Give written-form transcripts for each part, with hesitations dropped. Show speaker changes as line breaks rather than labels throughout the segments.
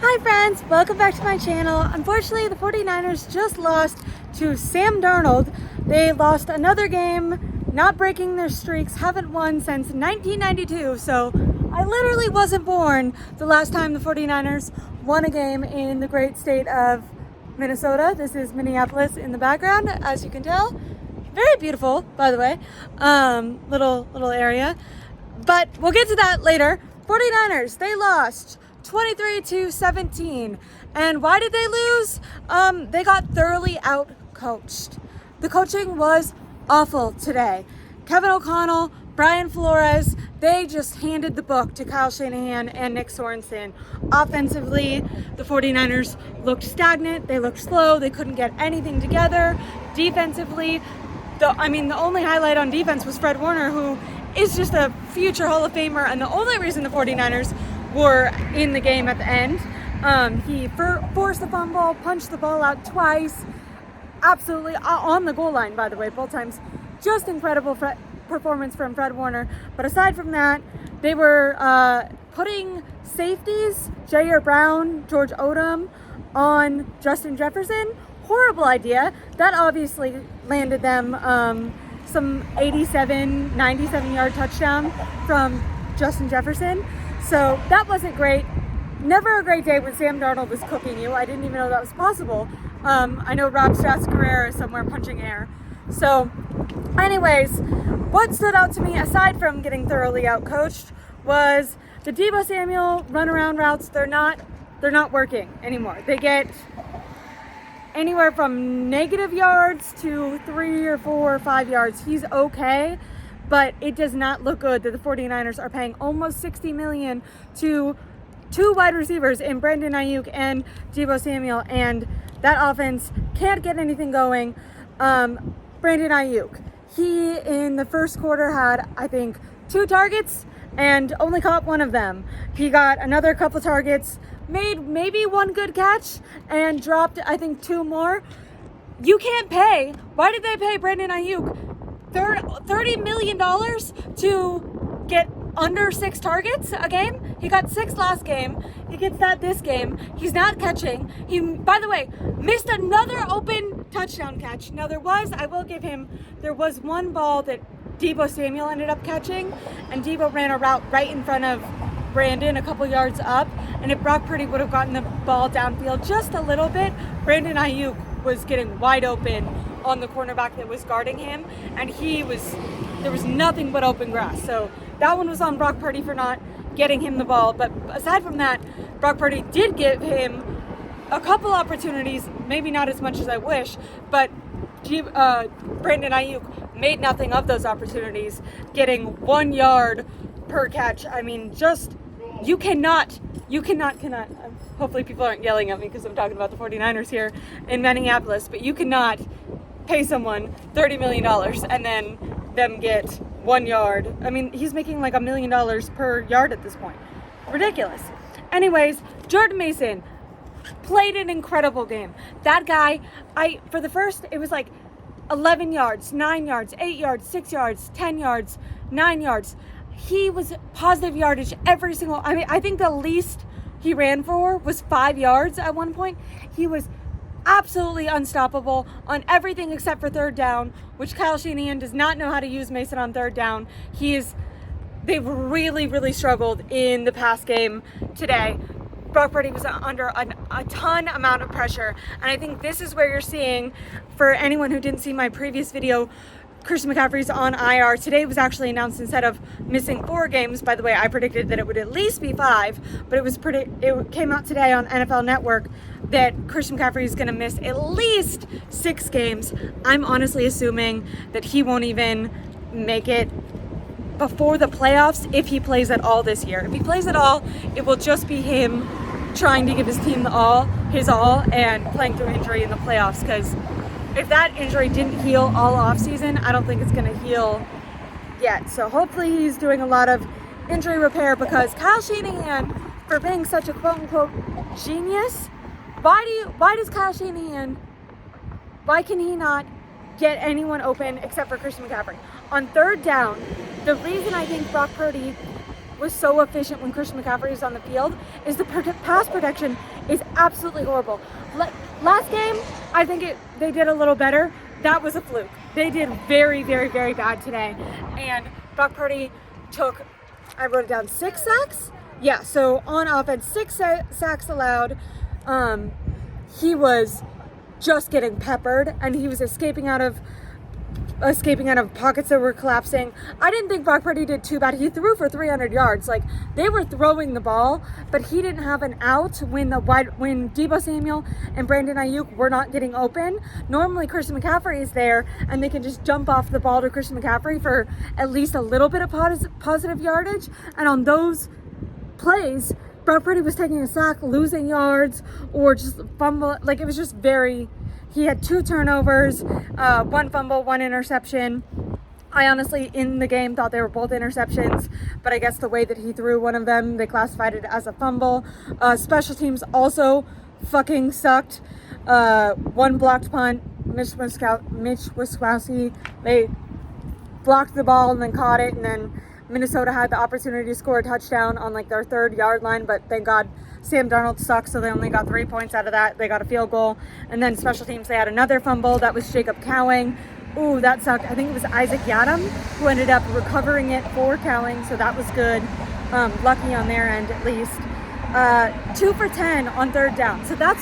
Hi friends, welcome back to my channel. Unfortunately, the 49ers just lost to Sam Darnold. They lost another game, not breaking their streaks, haven't won since 1992. So I literally wasn't born the last time the 49ers won a game in the great state of Minnesota. This is Minneapolis in the background, as you can tell. Very beautiful, by the way, little area. But we'll get to that later. 49ers, they lost 23-17. And why did they lose? They got thoroughly out-coached. The coaching was awful today. Kevin O'Connell, Brian Flores, they just handed the book to Kyle Shanahan and Nick Sorensen. Offensively, the 49ers looked stagnant. They looked slow. They couldn't get anything together. Defensively, the only highlight on defense was Fred Warner, who is just a future Hall of Famer, and the only reason the 49ers were in the game at the end. He forced the fumble, punched the ball out twice, absolutely on the goal line, by the way, both times. Just incredible performance from Fred Warner. But aside from that, they were putting safeties, Jair Brown, George Odom, on Justin Jefferson. Horrible idea. That obviously landed them some 97-yard touchdown from Justin Jefferson. So that wasn't great. Never a great day when Sam Darnold was cooking you. I didn't even know that was possible. I know Rob Strasburger is somewhere punching air. So anyways, what stood out to me, aside from getting thoroughly outcoached, was the Deebo Samuel runaround routes. They're not working anymore. They get anywhere from negative yards to 3 or 4 or 5 yards. He's okay, but it does not look good that the 49ers are paying almost $60 million to two wide receivers in Brandon Ayuk and Deebo Samuel, and that offense can't get anything going. Brandon Ayuk, he in the first quarter had, I think, 2 targets and only caught one of them. He got another couple targets, made maybe 1 good catch, and dropped, I think, 2 more. You can't pay. Why did they pay Brandon Ayuk $30 million to get under 6 targets a game? He got 6 last game. He gets that this game. He's not catching. He, by the way, missed another open touchdown catch. Now I will give him, there was one ball that Deebo Samuel ended up catching, and Deebo ran a route right in front of Brandon a couple yards up, and if Brock Purdy would have gotten the ball downfield just a little bit, Brandon Ayuk was getting wide open on the cornerback that was guarding him, and there was nothing but open grass. So that one was on Brock Purdy for not getting him the ball. But aside from that, Brock Purdy did give him a couple opportunities, maybe not as much as I wish, but Brandon Ayuk made nothing of those opportunities, getting 1 yard per catch. I mean, just, you cannot, hopefully people aren't yelling at me because I'm talking about the 49ers here in Minneapolis, but you cannot pay someone $30 million and then them get 1 yard. I mean, he's making like $1 million per yard at this point. Ridiculous. Anyways, Jordan Mason played an incredible game. That guy, for the first, it was like 11 yards, 9 yards, 8 yards, 6 yards, 10 yards, 9 yards. He was positive yardage every single, I think the least he ran for was 5 yards at one point. He was absolutely unstoppable on everything except for third down, which Kyle Shanahan does not know how to use Mason on third down. They've really struggled in the pass game today. Brock Purdy was under a ton amount of pressure, and I think this is where you're seeing, for anyone who didn't see my previous video, Christian McCaffrey's on IR. Today was actually announced, instead of missing 4 games, by the way, I predicted that it would at least be 5, but it came out today on NFL Network that Christian McCaffrey is going to miss at least 6 games. I'm honestly assuming that he won't even make it before the playoffs if he plays at all this year. If he plays at all, it will just be him trying to give his team his all and playing through injury in the playoffs, because if that injury didn't heal all offseason, I don't think it's going to heal yet. So hopefully he's doing a lot of injury repair, because Kyle Shanahan, for being such a quote-unquote genius, why does Kyle Shanahan, why can he not get anyone open except for Christian McCaffrey? On third down, the reason I think Brock Purdy was so efficient when Christian McCaffrey was on the field is the pass protection is absolutely horrible. Last game, I think they did a little better. That was a fluke. They did very, very, very bad today. And Brock Purdy took, I wrote it down, 6 sacks? Yeah, so on offense, 6 sacks allowed. He was just getting peppered, and he was escaping out of pockets that were collapsing. I didn't think Brock Purdy did too bad. He threw for 300 yards. Like, they were throwing the ball, but he didn't have an out when Deebo Samuel and Brandon Ayuk were not getting open. Normally Christian McCaffrey is there and they can just jump off the ball to Christian McCaffrey for at least a little bit of positive yardage. And on those plays, Brock Purdy was taking a sack, losing yards, or just fumble. Like, it was just very... He had 2 turnovers, 1 fumble, 1 interception. I honestly, in the game, thought they were both interceptions, but I guess the way that he threw one of them, they classified it as a fumble. Special teams also fucking sucked. 1 blocked punt. Mitch Wiskowski, they blocked the ball and then caught it, and then Minnesota had the opportunity to score a touchdown on like their 3rd-yard line, but thank God Sam Darnold sucks, so they only got 3 points out of that. They got a field goal. And then special teams, they had another fumble. That was Jacob Cowing. Ooh, that sucked. I think it was Isaac Yadam who ended up recovering it for Cowing, so that was good. Lucky on their end, at least. 2 for 10 on 3rd down. So that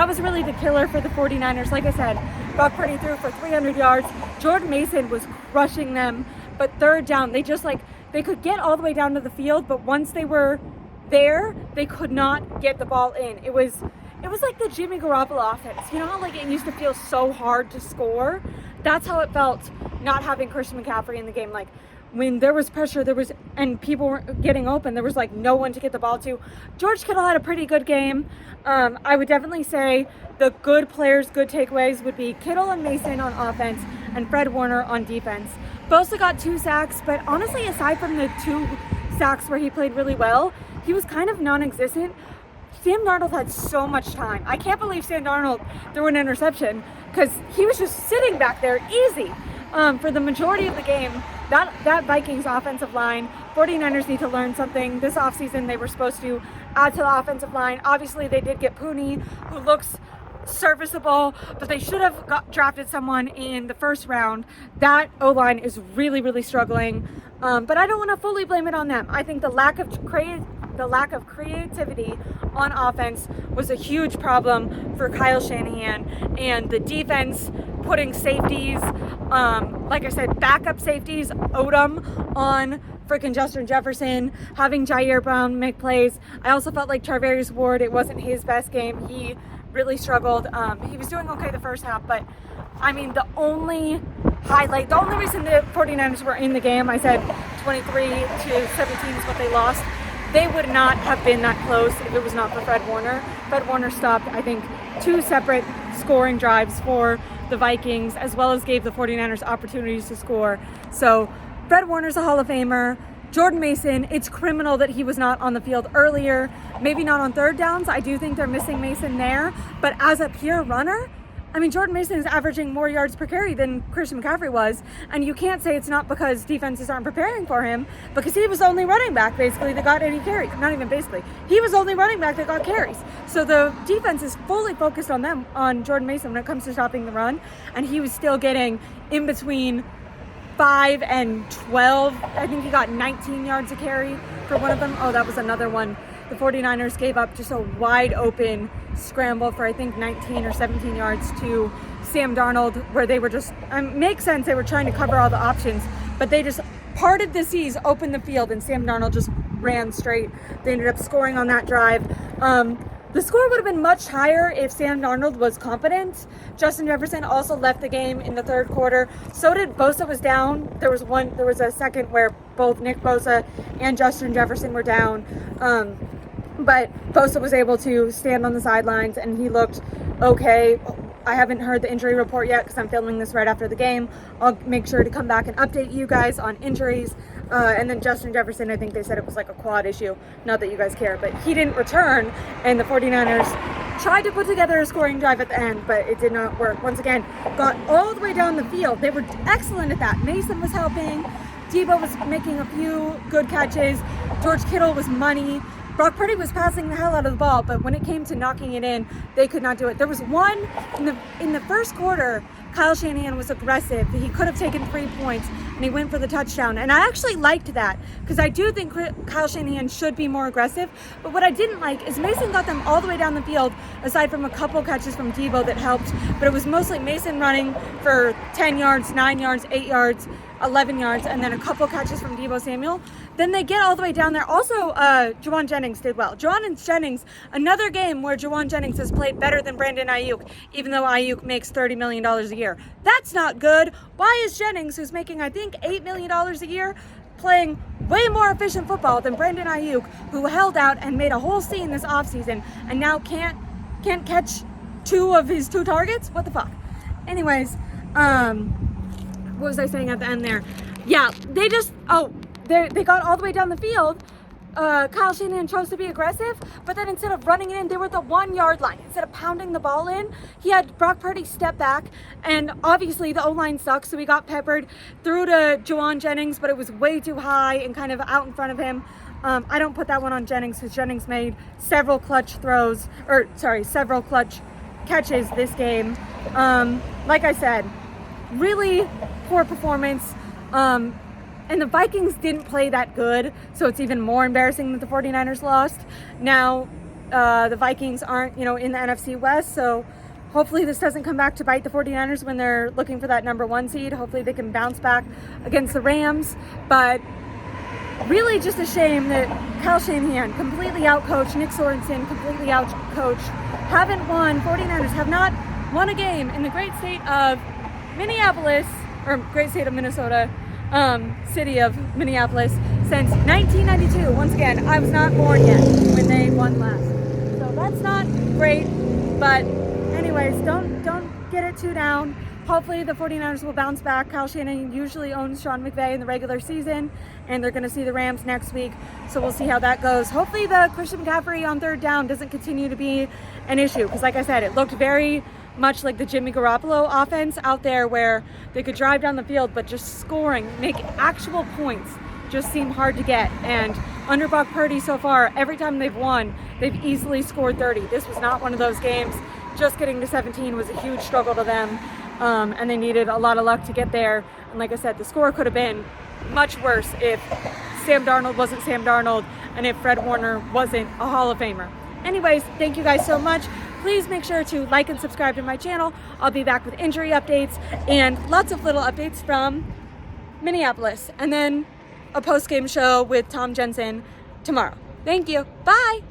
was really the killer for the 49ers. Like I said, Brock Purdy threw for 300 yards. Jordan Mason was crushing them. But 3rd down, they could get all the way down to the field, but once they were there, they could not get the ball in. It was like the Jimmy Garoppolo offense. You know how like it used to feel so hard to score? That's how it felt not having Christian McCaffrey in the game. Like, when there was pressure, and people were getting open, there was like no one to get the ball to. George Kittle had a pretty good game. I would definitely say the good players, good takeaways would be Kittle and Mason on offense and Fred Warner on defense. Bosa got 2 sacks, but honestly, aside from the 2 sacks where he played really well, he was kind of non-existent. Sam Darnold had so much time. I can't believe Sam Darnold threw an interception because he was just sitting back there easy for the majority of the game. That Vikings offensive line, 49ers need to learn something. This offseason, they were supposed to add to the offensive line. Obviously, they did get Pooney, who looks serviceable, but they should have drafted someone in the 1st round. That O-line is really, really struggling, but I don't want to fully blame it on them. I think the lack of creativity on offense was a huge problem for Kyle Shanahan, and the defense putting safeties, like I said, backup safeties, Odom on freaking Justin Jefferson, having Jair Brown make plays. I also felt like Charvarius Ward, it wasn't his best game. He really struggled. He was doing okay the 1st half, but I mean, the only reason the 49ers were in the game, I said 23-17 is what they lost. They would not have been that close if it was not for Fred Warner. Fred Warner stopped, I think, 2 separate scoring drives for the Vikings, as well as gave the 49ers opportunities to score. So Fred Warner's a Hall of Famer. Jordan Mason, it's criminal that he was not on the field earlier. Maybe not on 3rd downs. I do think they're missing Mason there. But as a pure runner, I mean, Jordan Mason is averaging more yards per carry than Christian McCaffrey was. And you can't say it's not because defenses aren't preparing for him, because he was the only running back, basically, that got any carries. Not even basically. He was the only running back that got carries. So the defense is fully focused on Jordan Mason when it comes to stopping the run. And he was still getting in between 5 and 12. I think he got 19 yards a carry for one of them. Oh, that was another one. The 49ers gave up just a wide open scramble for I think 19 or 17 yards to Sam Darnold, where they were just, makes sense, they were trying to cover all the options, but they just parted the seas, opened the field, and Sam Darnold just ran straight. They ended up scoring on that drive. The score would have been much higher if Sam Darnold was competent. Justin Jefferson also left the game in the 3rd quarter. So did Bosa was down. There was a second where both Nick Bosa and Justin Jefferson were down. But Bosa was able to stand on the sidelines and he looked okay. I haven't heard the injury report yet because I'm filming this right after the game. I'll make sure to come back and update you guys on injuries. And then Justin Jefferson, I think they said it was like a quad issue. Not that you guys care, but he didn't return. And the 49ers tried to put together a scoring drive at the end, but it did not work. Once again, got all the way down the field. They were excellent at that. Mason was helping. Debo was making a few good catches. George Kittle was money. Brock Purdy was passing the hell out of the ball, but when it came to knocking it in, they could not do it. There was one in the first quarter, Kyle Shanahan was aggressive. He could have taken 3 points, and he went for the touchdown. And I actually liked that, because I do think Kyle Shanahan should be more aggressive. But what I didn't like is Mason got them all the way down the field, aside from a couple catches from Debo that helped. But it was mostly Mason running for 10 yards, 9 yards, 8 yards, 11 yards, and then a couple catches from Debo Samuel. Then they get all the way down there. Also, Juwan Jennings did well. Juwan Jennings, another game where Juwan Jennings has played better than Brandon Ayuk, even though Ayuk makes $30 million a year. That's not good. Why is Jennings, who's making, I think, $8 million a year, playing way more efficient football than Brandon Ayuk, who held out and made a whole scene this offseason and now can't catch 2 of his 2 targets? What the fuck? Anyways, what was I saying at the end there? Yeah, they got all the way down the field. Kyle Shanahan chose to be aggressive, but then instead of running it in, they were at the 1 yard line. Instead of pounding the ball in, he had Brock Purdy step back, and obviously the O-line sucks, so he got peppered, threw to Juwan Jennings, but it was way too high and kind of out in front of him. I don't put that one on Jennings, because Jennings made several clutch catches this game. Like I said, really poor performance. And the Vikings didn't play that good, so it's even more embarrassing that the 49ers lost. Now, the Vikings aren't, in the NFC West, so hopefully this doesn't come back to bite the 49ers when they're looking for that number 1 seed. Hopefully they can bounce back against the Rams. But really just a shame that Kyle Shanahan completely outcoached, Nick Sorensen completely outcoached, haven't won. 49ers have not won a game in the great state of Minneapolis, or great state of Minnesota, city of Minneapolis, since 1992. Once again, I was not born yet when they won last. So that's not great, but anyways, don't get it too down. Hopefully the 49ers will bounce back. Kyle Shanahan usually owns Sean McVay in the regular season, and they're going to see the Rams next week, so we'll see how that goes. Hopefully the Christian McCaffrey on 3rd down doesn't continue to be an issue, because like I said, it looked very much like the Jimmy Garoppolo offense out there, where they could drive down the field, but just scoring, make actual points, just seem hard to get. And under Brock Purdy so far, every time they've won, they've easily scored 30. This was not one of those games. Just getting to 17 was a huge struggle to them, and they needed a lot of luck to get there. And like I said, the score could have been much worse if Sam Darnold wasn't Sam Darnold and if Fred Warner wasn't a Hall of Famer. Anyways, thank you guys so much. Please make sure to like and subscribe to my channel. I'll be back with injury updates and lots of little updates from Minneapolis, and then a post-game show with Tom Jensen tomorrow. Thank you. Bye.